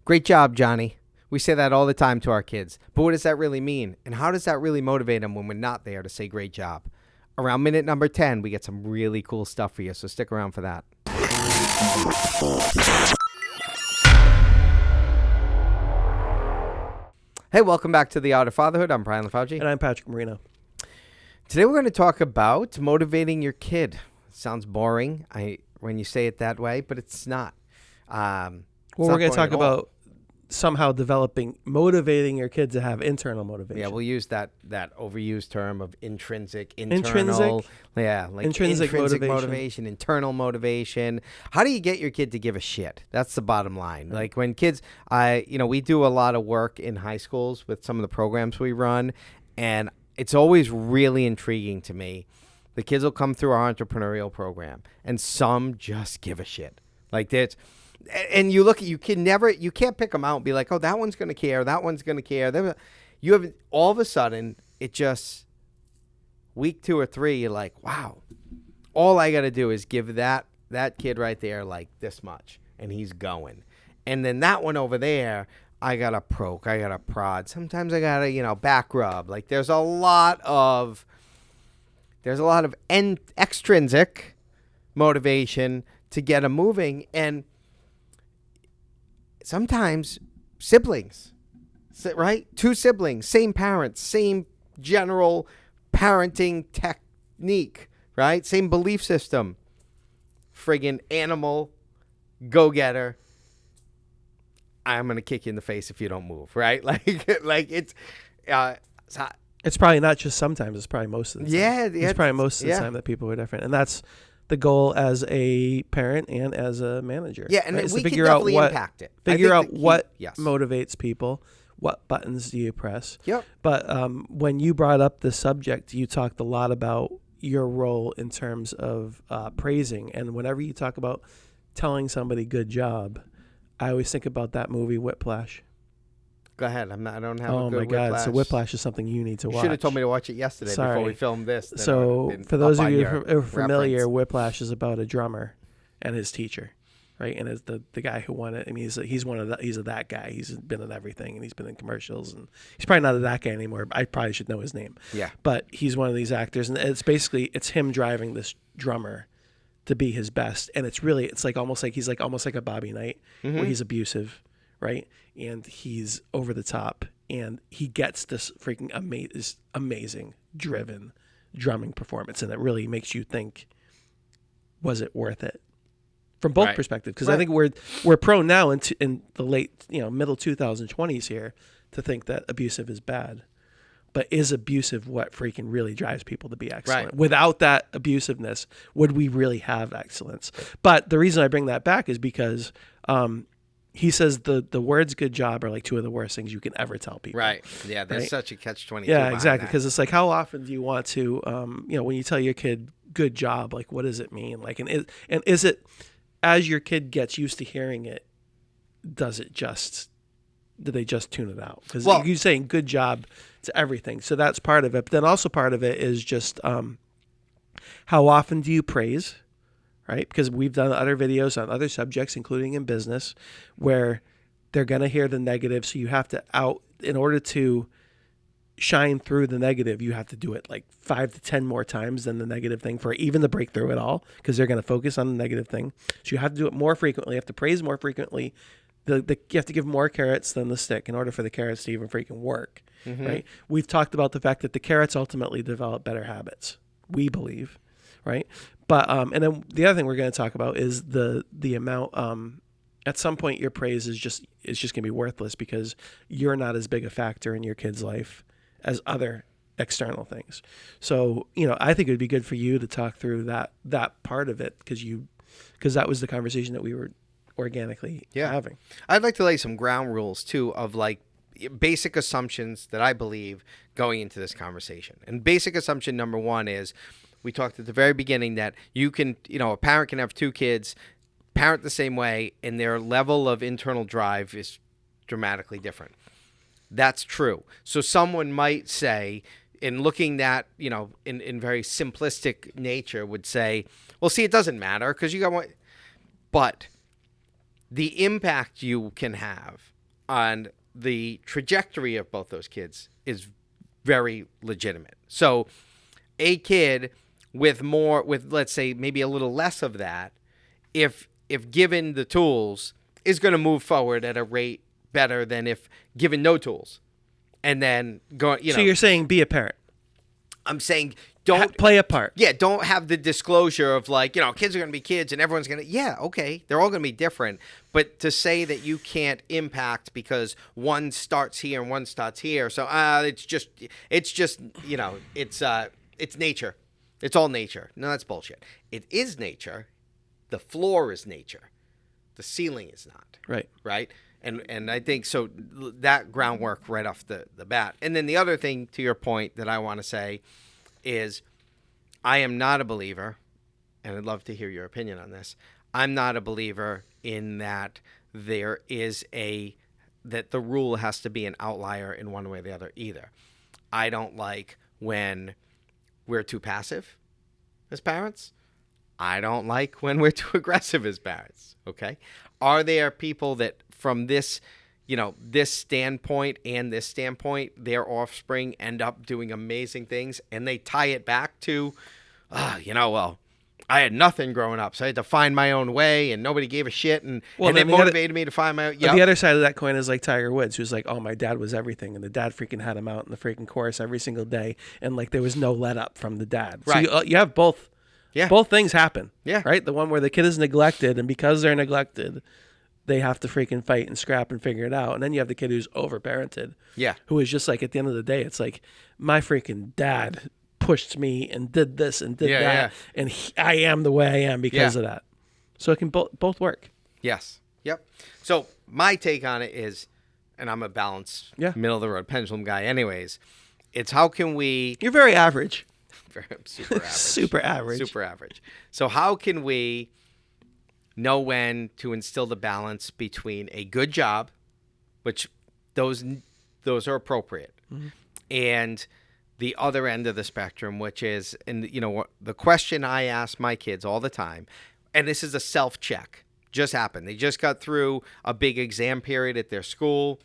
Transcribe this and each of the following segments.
Great job, Johnny. We say that all the time to our kids. But what does that really mean? And how does that really motivate them when we're not there to say great job? Around minute number 10, we get some really cool stuff for you, so stick around for that. Hey, welcome back to The Art of Fatherhood. I'm Brian LaFauci. And I'm Patrick Marino. Today we're going to talk about motivating your kid. Sounds boring when you say it that way, but it's not. We're going to talk about somehow motivating your kids to have internal motivation. Yeah, we'll use that overused term of intrinsic, internal. Yeah, like intrinsic motivation, internal motivation. How do you get your kid to give a shit? That's the bottom line. Right. Like when kids, we do a lot of work in high schools with some of the programs we run, and it's always really intriguing to me. The kids will come through our entrepreneurial program, and some just give a shit. Like that's, and you can't pick them out and be like, oh, that one's going to care, that one's going to care. You have all of a sudden, it just week 2 or 3, you're like, wow, all I got to do is give that kid right there like this much, and he's going. And then that one over there, I got to poke, I got to prod. Sometimes I got to, back rub. Like there's a lot of extrinsic motivation to get them moving. And sometimes siblings, right? 2 siblings, same parents, same general parenting technique, right? Same belief system. Friggin' animal, go-getter. I'm going to kick you in the face if you don't move, right? Like it's probably not just sometimes. It's probably most of the time. Yeah. It's probably most of the time that people are different. And that's the goal as a parent and as a manager. Yeah, and right? we can definitely impact it. Figure out what motivates people. What buttons do you press? Yep. But when you brought up the subject, you talked a lot about your role in terms of praising. And whenever you talk about telling somebody good job, I always think about that movie Whiplash. Go ahead. I don't have a good my God. Whiplash. So Whiplash is something you need to watch. You should have told me to watch it yesterday before we filmed this. So for those of you who are familiar, Whiplash is about a drummer and his teacher, right? And it's the guy who won it. I mean, he's that guy. He's been in everything, and he's been in commercials, and he's probably not that guy anymore. I probably should know his name. Yeah. But he's one of these actors, and it's him driving this drummer to be his best, and it's almost like a Bobby Knight, where he's abusive, right? And he's over the top, and he gets this freaking amazing driven drumming performance, and it really makes you think, was it worth it? From both perspectives, because I think we're prone now in the late middle 2020s here to think that abusive is bad. But is abusive what freaking really drives people to be excellent? Right. Without that abusiveness, would we really have excellence? But the reason I bring that back is because he says the words "good job" are like 2 of the worst things you can ever tell people. Right. Yeah. There's such a catch-22. Yeah, exactly. Because it's like, how often do you want to, when you tell your kid "good job," like what does it mean? Like, and is it as your kid gets used to hearing it, do they just tune it out? Because you're saying "good job" to everything, so that's part of it. But then also part of it is just how often do you praise, right? Because we've done other videos on other subjects, including in business, where they're going to hear the negative, so you have to in order to shine through the negative, you have to do it like 5 to 10 more times than the negative thing for even the breakthrough at all, because they're going to focus on the negative thing. So you have to do it more frequently. You have to praise more frequently. You have to give more carrots than the stick in order for the carrots to even freaking work, right? We've talked about the fact that the carrots ultimately develop better habits, we believe, right? But and then the other thing we're going to talk about is the amount. At some point, your praise is just going to be worthless because you're not as big a factor in your kid's life as other external things. So I think it would be good for you to talk through that part of it because that was the conversation that we were organically having. I'd like to lay some ground rules too of like basic assumptions that I believe going into this conversation. And basic assumption number 1 is we talked at the very beginning that you can, a parent can have 2 kids, parent the same way, and their level of internal drive is dramatically different. That's true. So someone might say, in looking at, in very simplistic nature, would say, well, see, it doesn't matter because you got one. But the impact you can have on the trajectory of both those kids is very legitimate. So a kid with let's say maybe a little less of that, if given the tools, is going to move forward at a rate better than if given no tools. And then So you're saying be a parent. I'm saying don't play a part. Yeah, don't have the disclosure of like, kids are going to be kids and everyone's going to, yeah, okay, they're all going to be different. But to say that you can't impact because one starts here and one starts here. So it's just, it's nature. It's all nature. No, that's bullshit. It is nature. The floor is nature. The ceiling is not. Right. Right. And I think so that groundwork right off the bat. And then the other thing to your point that I want to say is I am not a believer, and I'd love to hear your opinion on this. I'm not a believer in that that the rule has to be an outlier in one way or the other either. I don't like when we're too passive as parents. I don't like when we're too aggressive as parents. Okay. Are there people that from this, this standpoint and this standpoint, their offspring end up doing amazing things and they tie it back to, well, I had nothing growing up, so I had to find my own way and nobody gave a shit and they motivated me to find my own. Yep. The other side of that coin is like Tiger Woods, who's like, oh, my dad was everything. And the dad freaking had him out in the freaking course every single day. And like there was no let up from the dad. Right. So you have both. Yeah. Both things happen. Yeah. Right? The one where the kid is neglected, and because they're neglected, they have to freaking fight and scrap and figure it out. And then you have the kid who's overparented. Yeah. Who is just like, at the end of the day, it's like, my freaking dad pushed me and did this and did that. Yeah. And I am the way I am because of that. So it can both work. Yes. Yep. So my take on it is, and I'm a balanced, middle of the road pendulum guy anyways, it's how can we... You're very average. Super average. Super average. So how can we know when to instill the balance between a good job, which those are appropriate, and the other end of the spectrum, which is, and the question I ask my kids all the time, and this is a self-check, just happened. They just got through a big exam period at their school.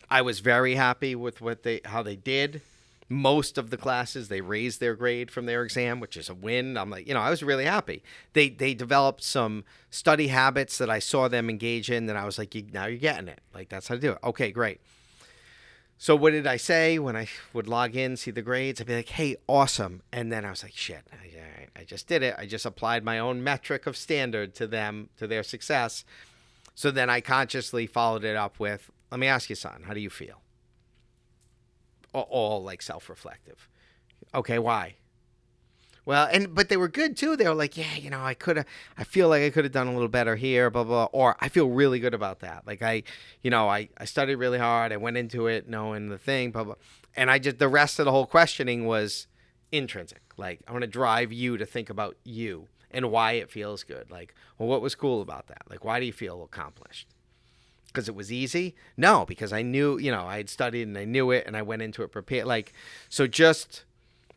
I was very happy with how they did. Most of the classes, they raised their grade from their exam, which is a win. I'm like, I was really happy. They developed some study habits that I saw them engage in that I was like, now you're getting it. Like, that's how to do it. Okay, great. So what did I say when I would log in, see the grades? I'd be like, hey, awesome. And then I was like, shit, I just did it. I just applied my own metric of standard to them, to their success. So then I consciously followed it up with, let me ask you, son, how do you feel? All like self-reflective. Okay, why? Well, but they were good too. They were like, yeah, I feel like I could have done a little better here, blah, blah, or I feel really good about that. Like I studied really hard. I went into it knowing the thing, blah, blah. And the rest of the whole questioning was intrinsic. Like, I want to drive you to think about you and why it feels good. Like, well, what was cool about that? Like, why do you feel accomplished? Because it was easy? No, because I knew, I had studied and I knew it and I went into it prepared. Like, so just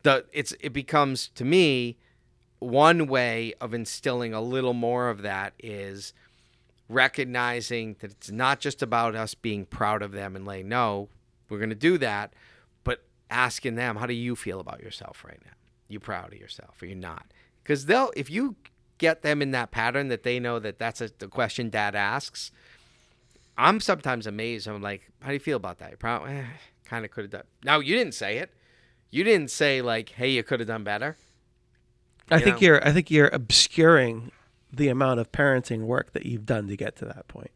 it becomes, to me, one way of instilling a little more of that is recognizing that it's not just about us being proud of them and like, no, we're going to do that, but asking them, how do you feel about yourself right now? You proud of yourself or you're not? Because if you get them in that pattern that they know that that's the question dad asks, I'm sometimes amazed. I'm like, how do you feel about that? You're proud? Kind of could have done. Now, you didn't say it. You didn't say like, hey, you could have done better. I think you're obscuring the amount of parenting work that you've done to get to that point.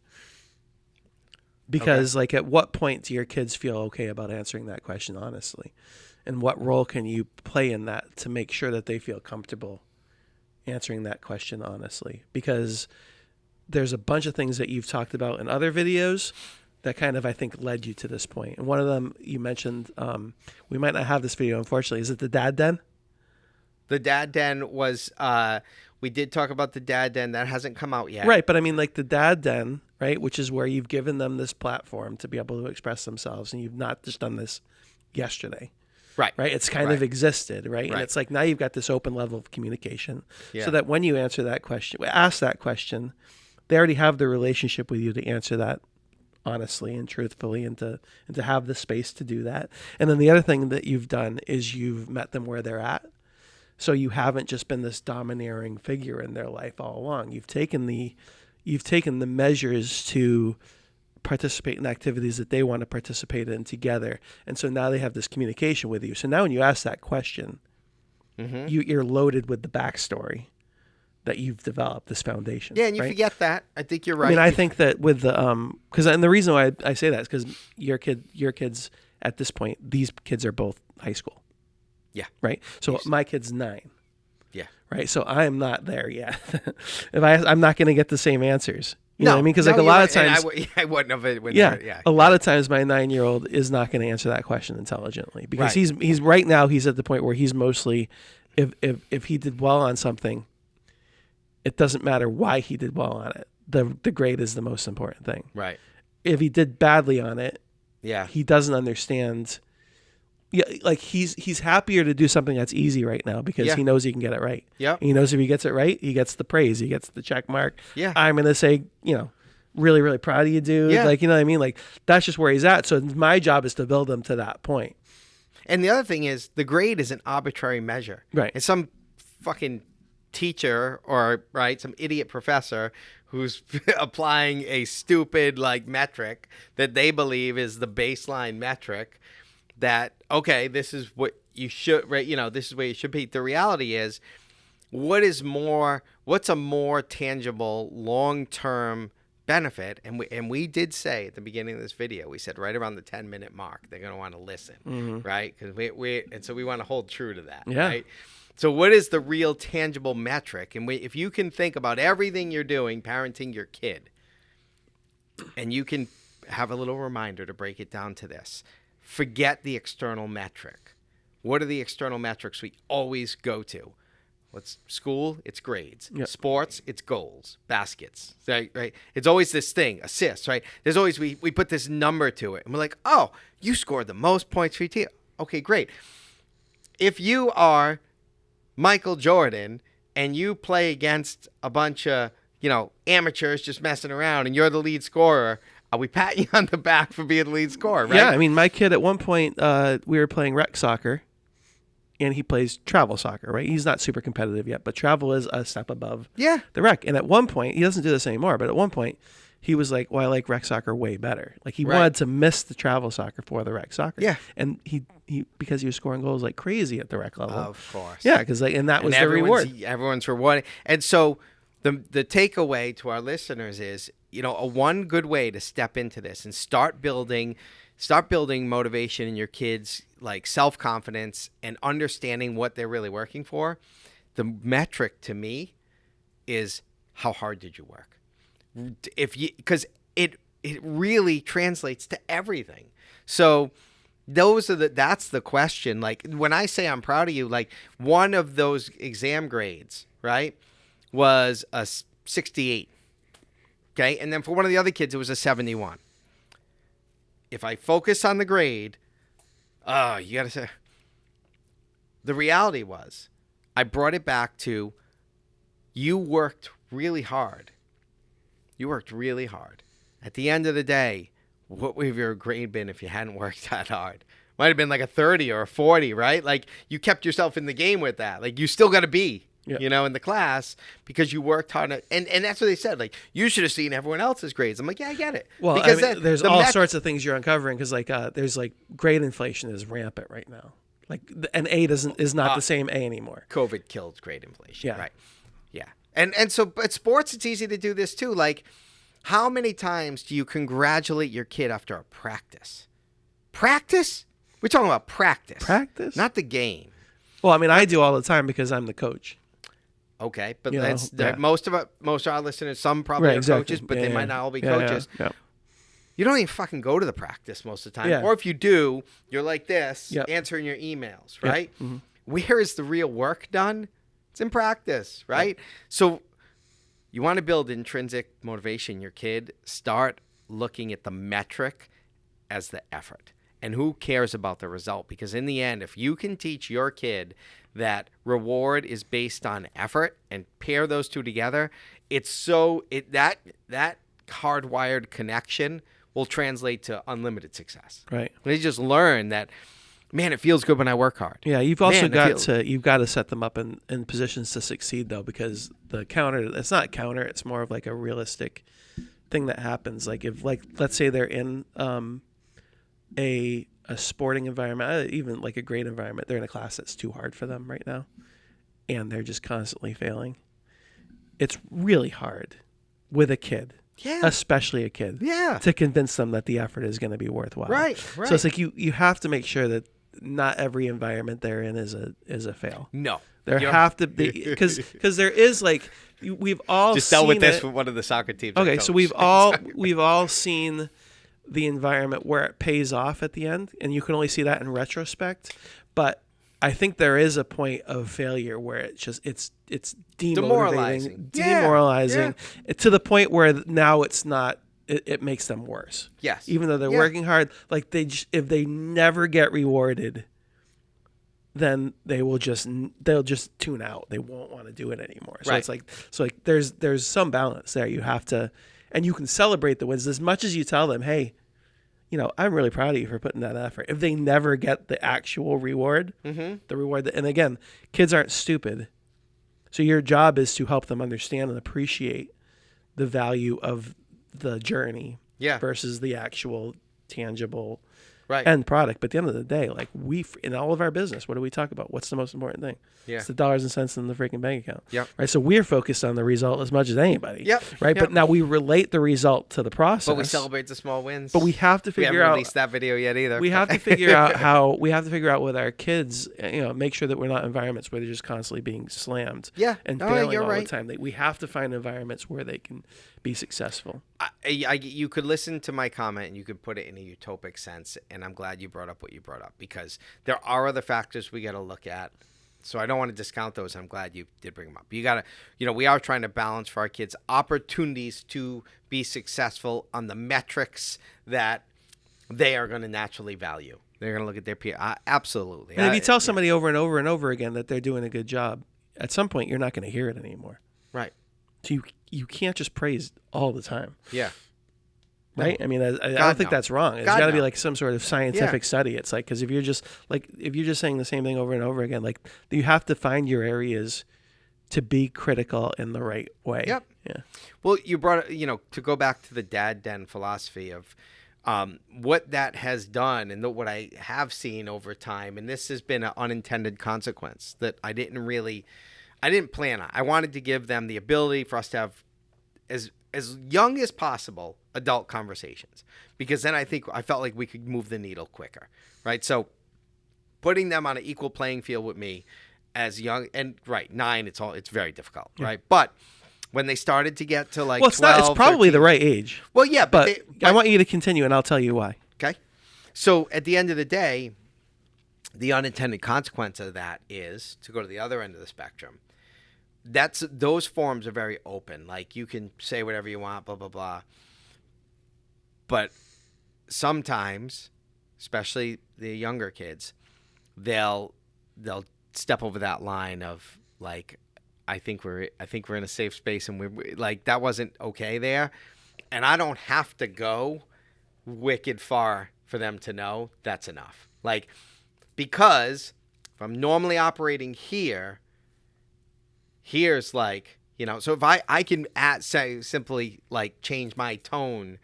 Because like, at what point do your kids feel okay about answering that question honestly? And what role can you play in that to make sure that they feel comfortable answering that question honestly? Because there's a bunch of things that you've talked about in other videos that kind of, I think, led you to this point. And one of them you mentioned, we might not have this video, unfortunately. Is it the Dad Den? The Dad Den was, we did talk about the Dad Den. That hasn't come out yet. Right, but I mean, like the Dad Den, right, which is where you've given them this platform to be able to express themselves, and you've not just done this yesterday. Right. Right. It's kind of existed, right? And it's like now you've got this open level of communication so that when you ask that question, they already have the relationship with you to answer that honestly and truthfully, and to have the space to do that. And then the other thing that you've done is you've met them where they're at. So you haven't just been this domineering figure in their life all along. You've taken the measures to participate in activities that they want to participate in together. And so now they have this communication with you. So now when you ask that question, you're loaded with the backstory that you've developed, this foundation. Yeah, and you forget that. I think you're right. I mean, I think that with the and the reason why I say that is because your kids at this point, these kids are both high school. Yeah. Right. So my kid's 9. Yeah. Right. So I am not there yet. I'm not going to get the same answers. You know what I mean? Because no, like a lot of times, I wouldn't have it. A lot of times, my 9-year-old is not going to answer that question intelligently because he's right now. He's at the point where he's mostly, if he did well on something, it doesn't matter why he did well on it. The grade is the most important thing. Right. If he did badly on it, yeah, he doesn't understand. Yeah, like he's happier to do something that's easy right now because he knows he can get it right. Yeah, he knows if he gets it right, he gets the praise, he gets the check mark. Yeah, I'm gonna say, really, really proud of you, dude. Yeah. Like, you know what I mean? Like, that's just where he's at. So my job is to build him to that point. And the other thing is, the grade is an arbitrary measure. Right. It's some fucking teacher or some idiot professor who's applying a stupid metric that they believe is the baseline metric. That, okay, this is what you should, this is where you should be. The reality is, what's a more tangible long-term benefit? And we did say at the beginning of this video, we said right around the 10-minute mark, they're going to want to listen, right? Because and so we want to hold true to that, right? So what is the real tangible metric? And if you can think about everything you're doing, parenting your kid, and you can have a little reminder to break it down to this. Forget the external metric. What are the external metrics we always go to? What's school? It's grades. Yep. Sports? It's goals, baskets. Right? It's always this thing, assists. Right? There's always we put this number to it, and we're like, oh, you scored the most points for your team. Okay, great. If you are Michael Jordan and you play against a bunch of amateurs just messing around, and you're the lead scorer. Are we patting you on the back for being the lead scorer, right? Yeah, I mean, my kid at one point, we were playing rec soccer, and he plays travel soccer, right? He's not super competitive yet, but travel is a step above the rec. And at one point, he doesn't do this anymore, but at one point, he was like, well, I like rec soccer way better. Like, he wanted to miss the travel soccer for the rec soccer. Yeah. And he because he was scoring goals like crazy at the rec level. Of course. Yeah, because that was the reward. Everyone's rewarding. And so the takeaway to our listeners is, a one good way to step into this and start building motivation in your kids, like self-confidence and understanding what they're really working for. The metric to me is, how hard did you work? Because it really translates to everything. So that's the question. Like, when I say I'm proud of you, like, one of those exam grades, right, was a 68. Okay, and then for one of the other kids, it was a 71. If I focus on the grade, you got to say, the reality was, I brought it back to, you worked really hard. You worked really hard. At the end of the day, what would your grade been if you hadn't worked that hard? Might have been like a 30 or a 40, right? Like, you kept yourself in the game with that. Like, you still got to be. In the class because you worked hard. And that's what they said. Like, you should have seen everyone else's grades. I'm like, yeah, I get it. Well, because there's all sorts of things you're uncovering because, there's grade inflation is rampant right now. Like, an A is not the same A anymore. COVID killed grade inflation. Yeah. Right. Yeah. And so, but sports, it's easy to do this too. Like, how many times do you congratulate your kid after a practice? Practice? We're talking about practice. Practice? Not the game. Well, I mean, I do all the time because I'm the coach. Okay, but most of our listeners, some probably are coaches, but they might not all be coaches. Yeah. You don't even fucking go to the practice most of the time. Yeah. Or if you do, you're like this, answering your emails, right? Mm-hmm. Where is the real work done? It's in practice, right? Yeah. So you want to build intrinsic motivation in your kid, start looking at the metric as the effort. And who cares about the result? Because in the end, if you can teach your kid that reward is based on effort and pair those two together, it's so that hardwired connection will translate to unlimited success. Right. They just learn that, man, it feels good when I work hard. Yeah, you've also you've got to set them up in positions to succeed though, because the counter, it's not counter, it's more of like a realistic thing that happens. Like if let's say they're in a sporting environment, even like a great environment, they're in a class that's too hard for them right now and they're just constantly failing. It's really hard with a kid. Yeah. Especially a kid. Yeah. To convince them that the effort is going to be worthwhile. Right. So it's like you have to make sure that not every environment they're in is a fail. No. There have to be, because there is like, we've all just seen dealt with this it. with one of the soccer teams. Okay, so we've all seen the environment where it pays off at the end, and you can only see that in retrospect. But I think there is a point of failure where it's demotivating, demoralizing, to the point where now it's not. It makes them worse. Yes, even though they're working hard, like if they never get rewarded, then they'll just tune out. They won't want to do it anymore. So it's like there's some balance there. You have to, and you can celebrate the wins as much as you tell them, hey, I'm really proud of you for putting that effort. If they never get the actual reward, the reward, and again, kids aren't stupid. So your job is to help them understand and appreciate the value of the journey versus the actual tangible end product. But at the end of the day, like in all of our business, what do we talk about? What's the most important thing? Yeah. It's the dollars and cents in the freaking bank account. Yep. Right. So we're focused on the result as much as anybody. Yep. Right. Yep. But now we relate the result to the process. But we celebrate the small wins. But we have to figure out. We haven't released that video yet either. We have to figure out with our kids, make sure that we're not environments where they're just constantly being slammed. Yeah. And failing all the time. We have to find environments where they can be successful. You could listen to my comment and you could put it in a utopic sense, and I'm glad you brought up what you brought up, because there are other factors we got to look at. So I don't want to discount those. I'm glad you did bring them up. You got to, we are trying to balance for our kids opportunities to be successful on the metrics that they are going to naturally value. They're going to look at their peer. Absolutely. And if you tell somebody over and over and over again that they're doing a good job, at some point you're not going to hear it anymore. Right. So you can't just praise all the time. Yeah. Right? I mean, I don't think that's wrong. It's got to be like some sort of scientific study. It's like, because if you're just saying the same thing over and over again, like you have to find your areas to be critical in the right way. Yep. Yeah. Well, you brought, to go back to the dad den philosophy of what that has done and what I have seen over time. And this has been an unintended consequence that I didn't plan on. I wanted to give them the ability for us to have as young as possible adult conversations, because then I felt like we could move the needle quicker, right? So putting them on an equal playing field with me as young, and 9, it's very difficult, right? But when they started to get to like 12, it's probably 13, the right age. Well, yeah, but I want you to continue, and I'll tell you why. Okay. So at the end of the day, the unintended consequence of that is to go to the other end of the spectrum. Those forums are very open. Like, you can say whatever you want, blah, blah, blah. But sometimes, especially the younger kids, they'll step over that line of like, I think we're in a safe space, and we're like, that wasn't okay there. And I don't have to go wicked far for them to know that's enough. Like, because if I'm normally operating here's like, so if I can say simply like change my tone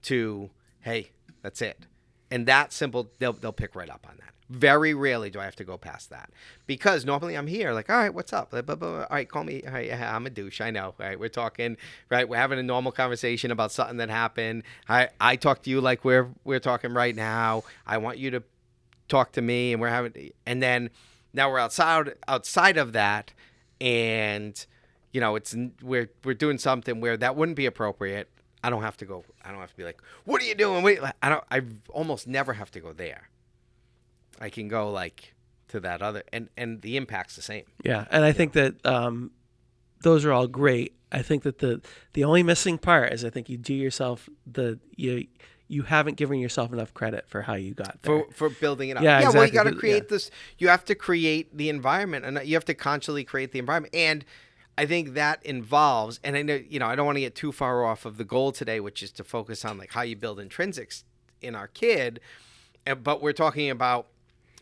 to, hey, that's it. And that simple, they'll pick right up on that. Very rarely do I have to go past that, because normally I'm here like, all right, what's up? Blah, blah, blah. All right, call me. All right, yeah, I'm a douche. I know. All right, we're talking, right? We're having a normal conversation about something that happened. I talk to you like we're talking right now. I want you to talk to me, and then now we're outside of that. And we're doing something where that wouldn't be appropriate. I don't have to be like, what are you doing? I almost never have to go there. I can go like to that other, and the impact's the same. Yeah. And I think that those are all great. I think that the only missing part is, I think you do yourself you haven't given yourself enough credit for how you got there. For building it up. Yeah, exactly. Well, you got to create this. You have to create the environment, and you have to consciously create the environment. And I think that involves, and I know, I don't want to get too far off of the goal today, which is to focus on like how you build intrinsics in our kid. But we're talking about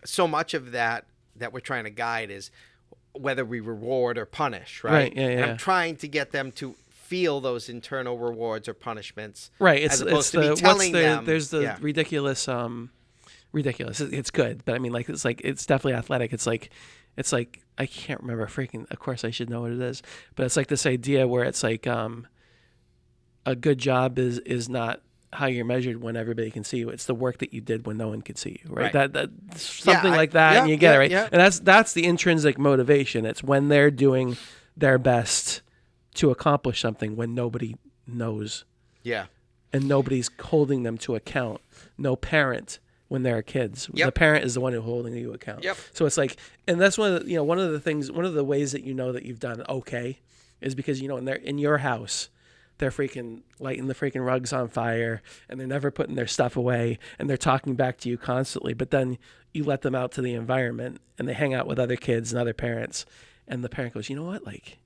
so much of that we're trying to guide is whether we reward or punish, right? Right. Yeah. And Yeah. I'm trying to get them to feel those internal rewards or punishments, Right. as opposed to me telling them. There's the ridiculous. Ridiculous. It's good, but I mean, like, it's definitely athletic. It's like I can't remember freaking. Of course, I should know what it is, but it's like this idea where it's like a good job is not how you're measured when everybody can see you. It's the work that you did when no one could see you, right? That something like that, and you get it, right? Yeah. And that's the intrinsic motivation. It's when they're doing their best to accomplish something when nobody knows. Yeah. And nobody's holding them to account. No parent when they're kids. Yep. The parent is the one who's holding you account. Yep. So it's like, and that's one of the, one of the ways that you know that you've done okay is because, in your house, they're freaking lighting the freaking rugs on fire and they're never putting their stuff away and they're talking back to you constantly. But then you let them out to the environment and they hang out with other kids and other parents. And the parent goes, you know what? Like,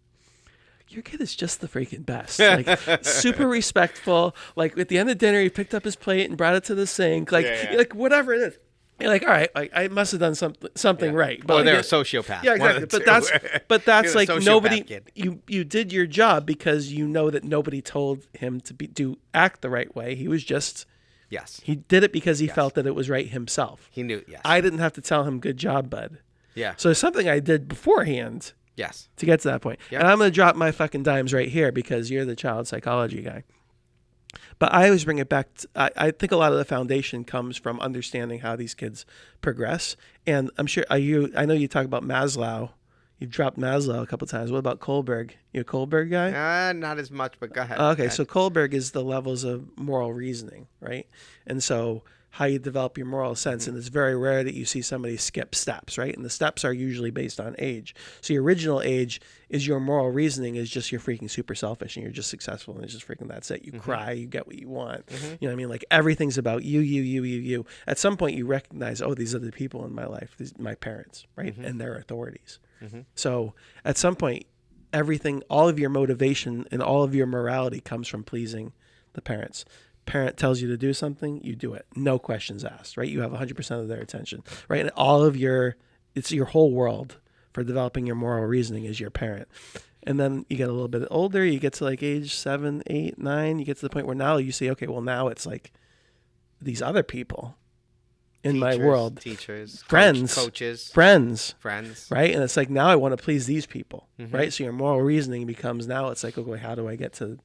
your kid is just the freaking best. Like, super respectful. Like, at the end of dinner, he picked up his plate and brought it to the sink. Like, like whatever it is. You're like, all right, like, I must have done something right. But they're a sociopath. Yeah, exactly. But that's like nobody. Kid. You did your job because you know that nobody told him to act the right way. He was just. Yes. He did it because he felt that it was right himself. He knew. Yes. I didn't have to tell him, good job, bud. Yeah. So it's something I did beforehand. Yes. To get to that point. Yep. And I'm going to drop my fucking dimes right here because you're the child psychology guy. But I always bring it back. I think a lot of the foundation comes from understanding how these kids progress. And I'm sure I know you talk about Maslow. You've dropped Maslow a couple times. What about Kohlberg? You a Kohlberg guy? Not as much, but go ahead. Okay, so Kohlberg is the levels of moral reasoning, right? And so how you develop your moral sense. Mm-hmm. And it's very rare that you see somebody skip steps, right? And the steps are usually based on age. So your original age is your moral reasoning is just you're freaking super selfish and you're just successful and it's just freaking that's it. You cry, you get what you want. You know what I mean? Like everything's about you. At some point you recognize, oh, these are the people in my life, these my parents, right? And their authorities. So at some point, everything, all of your motivation and all of your morality comes from pleasing the parents. Parent tells you to do something, you do it. No questions asked, right? You have 100% of their attention, right? And all of it's your whole world for developing your moral reasoning is your parent. And then you get a little bit older, you get to like age 7, 8, 9, you get to the point where now you say, okay, well now it's like these other people in my world. Teachers, friends, coaches, friends, right? And it's like, now I want to please these people, right? So your moral reasoning becomes now it's like, okay, how do I get to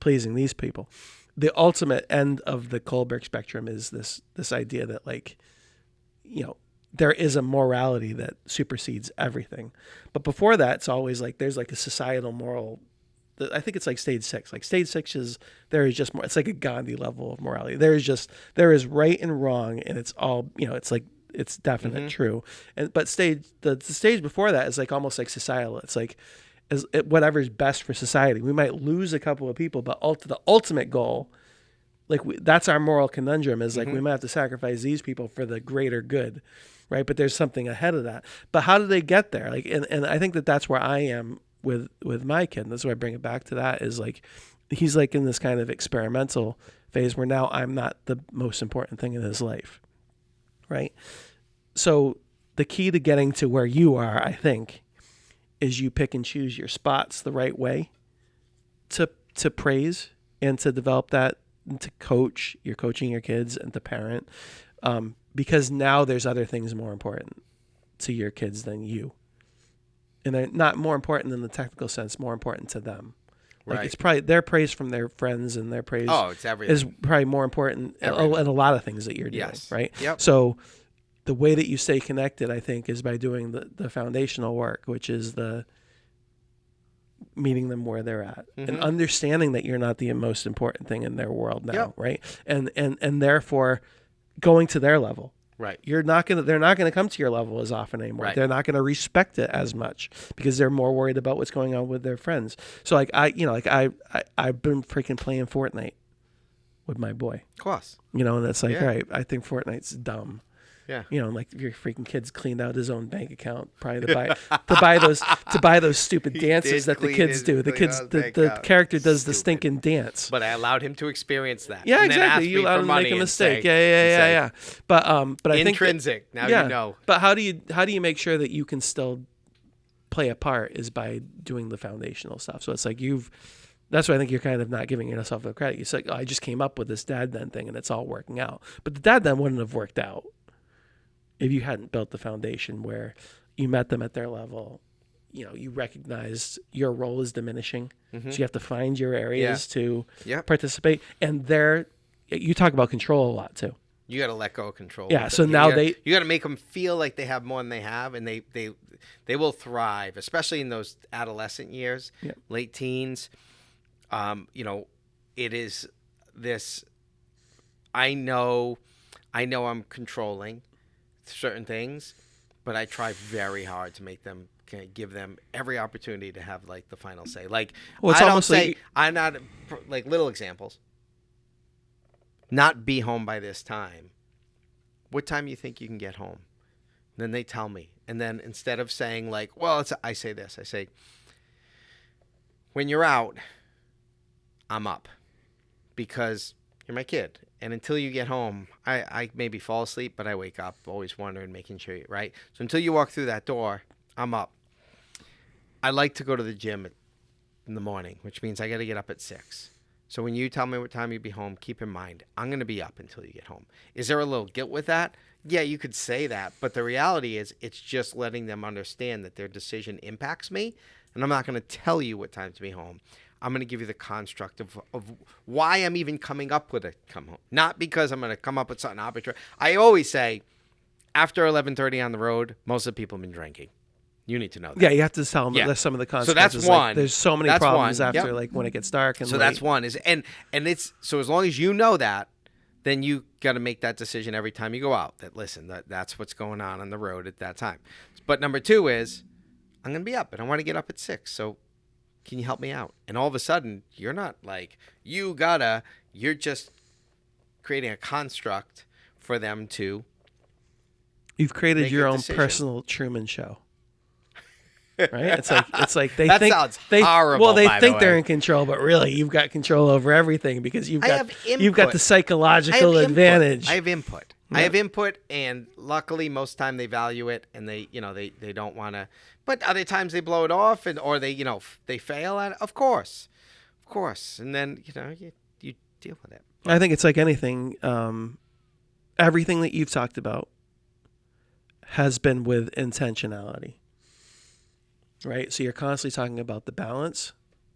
pleasing these people? The ultimate end of the Kohlberg spectrum is this idea that like, there is a morality that supersedes everything. But before that, it's always like, there's like a societal moral. I think it's like stage 6. Like stage 6 is, there is just more, it's like a Gandhi level of morality. There is right and wrong and it's all, it's like, it's definite true. But the stage before that is like almost like societal. It's like, whatever's best for society. We might lose a couple of people, but the ultimate goal, like that's our moral conundrum is like we might have to sacrifice these people for the greater good, right? But there's something ahead of that. But how do they get there? Like, and I think that's where I am with my kid. And that's why I bring it back to that is like, he's like in this kind of experimental phase where now I'm not the most important thing in his life, right? So the key to getting to where you are, I think, is you pick and choose your spots the right way to praise and to develop that and to coach. You're coaching your kids and to parent because now there's other things more important to your kids than you. And they're not more important in the technical sense, more important to them. Like it's probably their praise from their friends and their praise it's everything. Is probably more important in a lot of things that you're doing, right? Yep. So the way that you stay connected, I think, is by doing the foundational work, which is the meeting them where they're at and understanding that you're not the most important thing in their world now, right? And therefore going to their level. Right. They're not gonna come to your level as often anymore. Right. They're not gonna respect it as much because they're more worried about what's going on with their friends. So like I've been freaking playing Fortnite with my boy. Of course. And it's like, all right, I think Fortnite's dumb. Yeah. You know, like your freaking kid's cleaned out his own bank account probably to buy those stupid dances that the kids do. The character does the stinking dance. But I allowed him to experience that. Yeah, and then exactly. ask You me allowed for him to make money a and mistake. say- Yeah. But I think intrinsic. Now you know. But how do you make sure that you can still play a part is by doing the foundational stuff. So it's like that's why I think you're kind of not giving yourself the credit. You say, I just came up with this dad then thing and it's all working out. But the dad then wouldn't have worked out if you hadn't built the foundation where you met them at their level. You know, you recognized your role is diminishing. So you have to find your areas to participate. And you talk about control a lot too. You got to let go of control. Yeah. So now you got to make them feel like they have more than they have, and they will thrive, especially in those adolescent years, late teens. You know, it is this. I know I'm controlling certain things, but I try very hard to make them give them every opportunity to have like the final say. Like, well, it's I don't almost say like I'm not like little examples. Not be home by this time. What time you think you can get home? And then they tell me. And then instead of saying like, well, I say this. I say, when you're out, I'm up because you're my kid. And until you get home, I maybe fall asleep, but I wake up always wondering, making sure you're right. So until you walk through that door, I'm up. I like to go to the gym in the morning, which means I got to get up at 6. So when you tell me what time you'll be home, keep in mind, I'm going to be up until you get home. Is there a little guilt with that? Yeah, you could say that. But the reality is it's just letting them understand that their decision impacts me. And I'm not going to tell you what time to be home. I'm going to give you the construct of why I'm even coming up with a come home. Not because I'm going to come up with something arbitrary. I always say, after 11:30 on the road, most of the people have been drinking. You need to know that. Yeah, you have to tell them that some of the consequences. So that's one. Like, there's so many problems after like when it gets dark. And so that's one. And it's so as long as you know that, then you got to make that decision every time you go out. That listen, that's what's going on the road at that time. But number 2 is, I'm going to be up and I want to get up at 6. So can you help me out? And all of a sudden, you're not like you're just creating a construct for them to. You've created your own personal Truman Show. Right? It's like they that think sounds horrible. Well, they by think the they're way. in control, but really you've got control over everything because you've got the I psychological have advantage. I have input. Yeah. I have input, and luckily most time they value it, and they don't want to. But other times they blow it off, or they they fail at it. Of course, and then you deal with it. I think it's like anything. Everything that you've talked about has been with intentionality. Right? So you're constantly talking about the balance.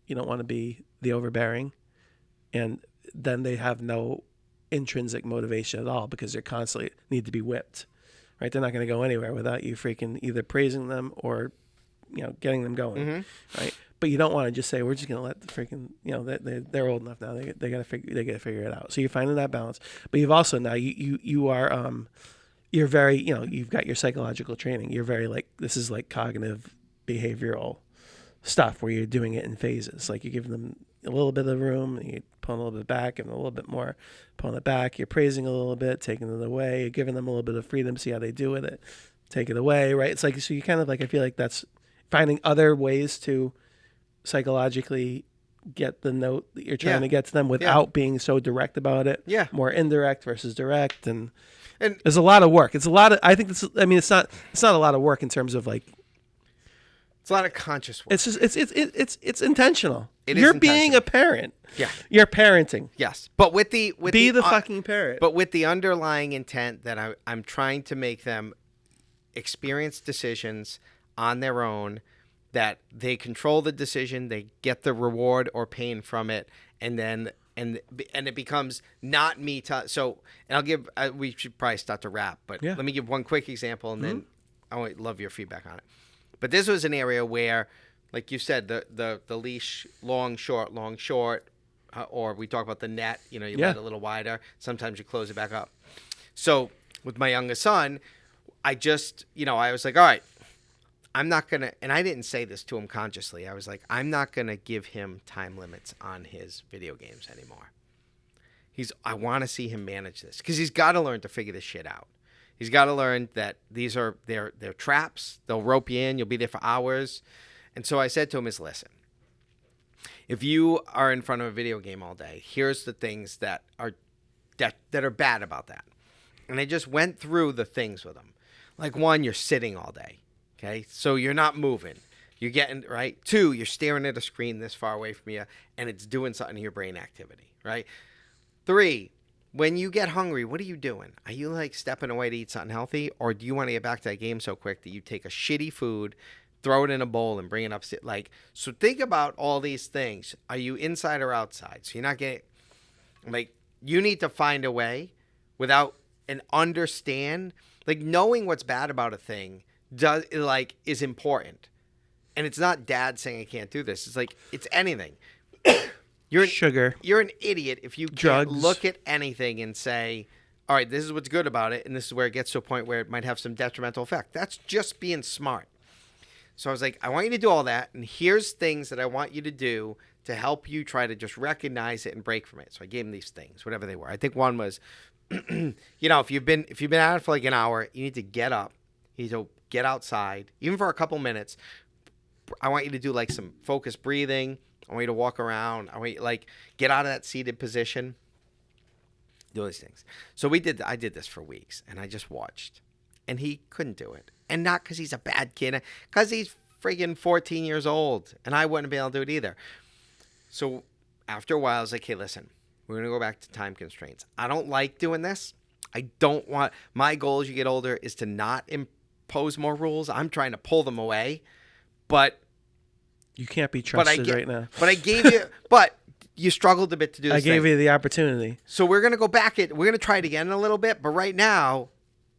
You don't want to be the overbearing. And then they have no intrinsic motivation at all because they constantly need to be whipped. Right? They're not going to go anywhere without you freaking either praising them or, getting them going. Mm-hmm. Right? But you don't want to just say, we're just going to let the freaking, they're old enough now. They got to figure it out. So you're finding that balance. But you've also now, you are, you're very, you've got your psychological training. You're very this is like cognitive behavioral stuff where you're doing it in phases. Like you're giving them a little bit of room, and you pull a little bit back, and a little bit more, pulling it back. You're praising a little bit, taking it away. You're giving them a little bit of freedom, see how they do with it, take it away, right? It's like, so you kind of I feel like that's finding other ways to psychologically get the note that you're trying to get to them without being so direct about it. Yeah. More indirect versus direct. And there's a lot of work. It's a lot of, I think it's not a lot of work in terms of it's a lot of conscious work. It's just it's intentional. You're being a parent. Yeah. You're parenting. Yes. But be the fucking parent. But with the underlying intent that I'm trying to make them experience decisions on their own, that they control the decision, they get the reward or pain from it, and then and it becomes not me. So, and I'll give. We should probably start to wrap, but let me give one quick example, and then I would love your feedback on it. But this was an area where, like you said, the leash long short, or we talk about the net. You let it a little wider. Sometimes you close it back up. So with my youngest son, I just I was like, all right, I'm not gonna. And I didn't say this to him consciously. I was like, I'm not gonna give him time limits on his video games anymore. I want to see him manage this because he's got to learn to figure this shit out. He's got to learn that these are they're traps. They'll rope you in. You'll be there for hours. And so I said to him listen, if you are in front of a video game all day, here's the things that are bad about that. And I just went through the things with him. Like, one, you're sitting all day. Okay, so you're not moving. You're getting, right? 2, you're staring at a screen this far away from you, and it's doing something to your brain activity, right? 3, when you get hungry, what are you doing? Are you, like, stepping away to eat something healthy? Or do you want to get back to that game so quick that you take a shitty food, throw it in a bowl, and bring it up? Like, so think about all these things. Are you inside or outside? So you're not getting, like, you need to find a way without and understand, like, knowing what's bad about a thing is important. And it's not dad saying I can't do this. It's like, it's anything. Sugar. You're an idiot if you Drugs. can't look at anything and say, all right, this is what's good about it, and this is where it gets to a point where it might have some detrimental effect. That's just being smart. So I was like, I want you to do all that, and here's things that I want you to do to help you try to just recognize it and break from it. So I gave him these things, whatever they were. I think one was, if you've been at it for like an hour, you need to get up. You need to get outside, even for a couple minutes. I want you to do like some focused breathing. I want you to walk around. I want you to like get out of that seated position. Do these things. So I did this for weeks, and I just watched, and he couldn't do it. And not because he's a bad kid, because he's friggin' 14 years old, and I wouldn't be able to do it either. So after a while, I was like, hey, listen, we're going to go back to time constraints. I don't like doing this. My goal as you get older is to not impose more rules. I'm trying to pull them away, but you can't be trusted right now. But I gave you, but you struggled a bit to do this. I gave you the opportunity. So we're going to go back. We're going to try it again in a little bit, but right now,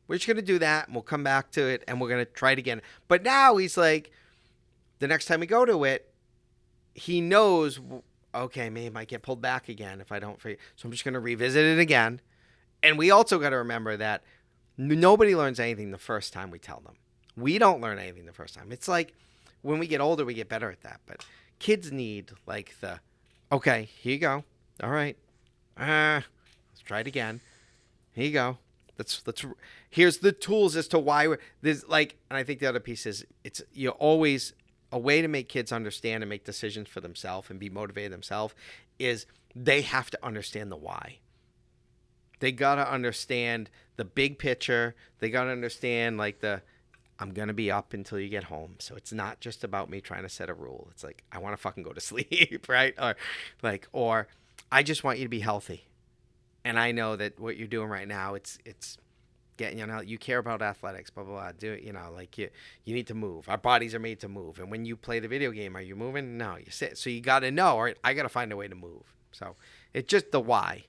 we're just going to do that, and we'll come back to it, and we're going to try it again. But now he's like, the next time we go to it, he knows, okay, maybe I might get pulled back again if I don't. So I'm just going to revisit it again. And we also got to remember that nobody learns anything the first time we tell them. We don't learn anything the first time. It's like when we get older, we get better at that. But kids need like okay, here you go. All right. Let's try it again. Here you go. Here's the tools as to why there's like, and I think the other piece is you're always a way to make kids understand and make decisions for themselves and be motivated themselves is they have to understand the why. They got to understand the big picture. They got to understand like I'm going to be up until you get home. So it's not just about me trying to set a rule. It's like, I want to fucking go to sleep, right? Or I just want you to be healthy. And I know that what you're doing right now, it's getting, you care about athletics, blah, blah, blah. Do it, like you need to move. Our bodies are made to move. And when you play the video game, are you moving? No, you sit. So you got to know, all right, I got to find a way to move. So it's just the why.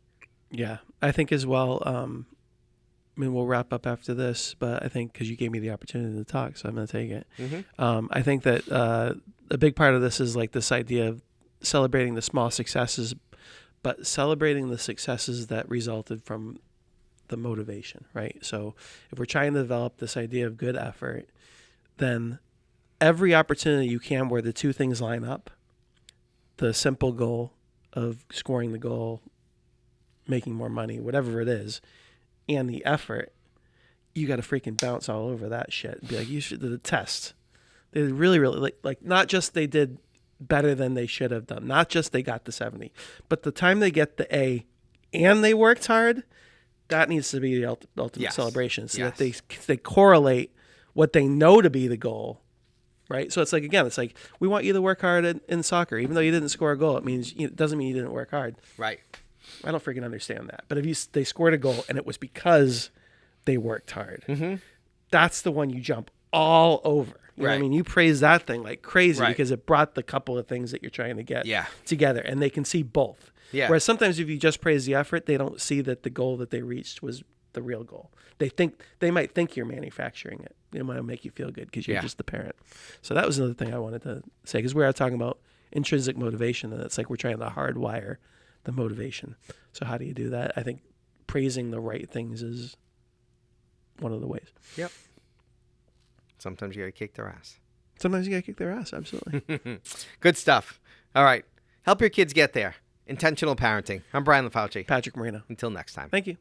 Yeah, I think as well, we'll wrap up after this, but I think because you gave me the opportunity to talk, so I'm going to take it. Mm-hmm. I think that a big part of this is like this idea of celebrating the small successes, but celebrating the successes that resulted from the motivation, right? So if we're trying to develop this idea of good effort, then every opportunity you can where the two things line up, the simple goal of scoring the goal, making more money, whatever it is, and the effort, you got to freaking bounce all over that shit and be like, you should do the test. They really, really like not just they did better than they should have done, not just they got the 70, but the time they get the A and they worked hard, that needs to be the ultimate celebration, so that they correlate what they know to be the goal, right? So it's like, again, it's like, we want you to work hard in soccer, even though you didn't score a goal. It doesn't mean you didn't work hard, right? I don't freaking understand that. But if they scored a goal and it was because they worked hard, mm-hmm. That's the one you jump all over. You know what I mean? You praise that thing like crazy because it brought the couple of things that you're trying to get together, and they can see both. Yeah. Whereas sometimes if you just praise the effort, they don't see that the goal that they reached was the real goal. They might think you're manufacturing it. It might make you feel good because you're just the parent. So that was another thing I wanted to say, because we are talking about intrinsic motivation, and it's like we're trying to hardwire the motivation. So how do you do that? I think praising the right things is one of the ways. Yep. Sometimes you got to kick their ass. Sometimes you got to kick their ass. Absolutely. Good stuff. All right. Help your kids get there. Intentional parenting. I'm Brian LaFauci. Patrick Marino. Until next time. Thank you.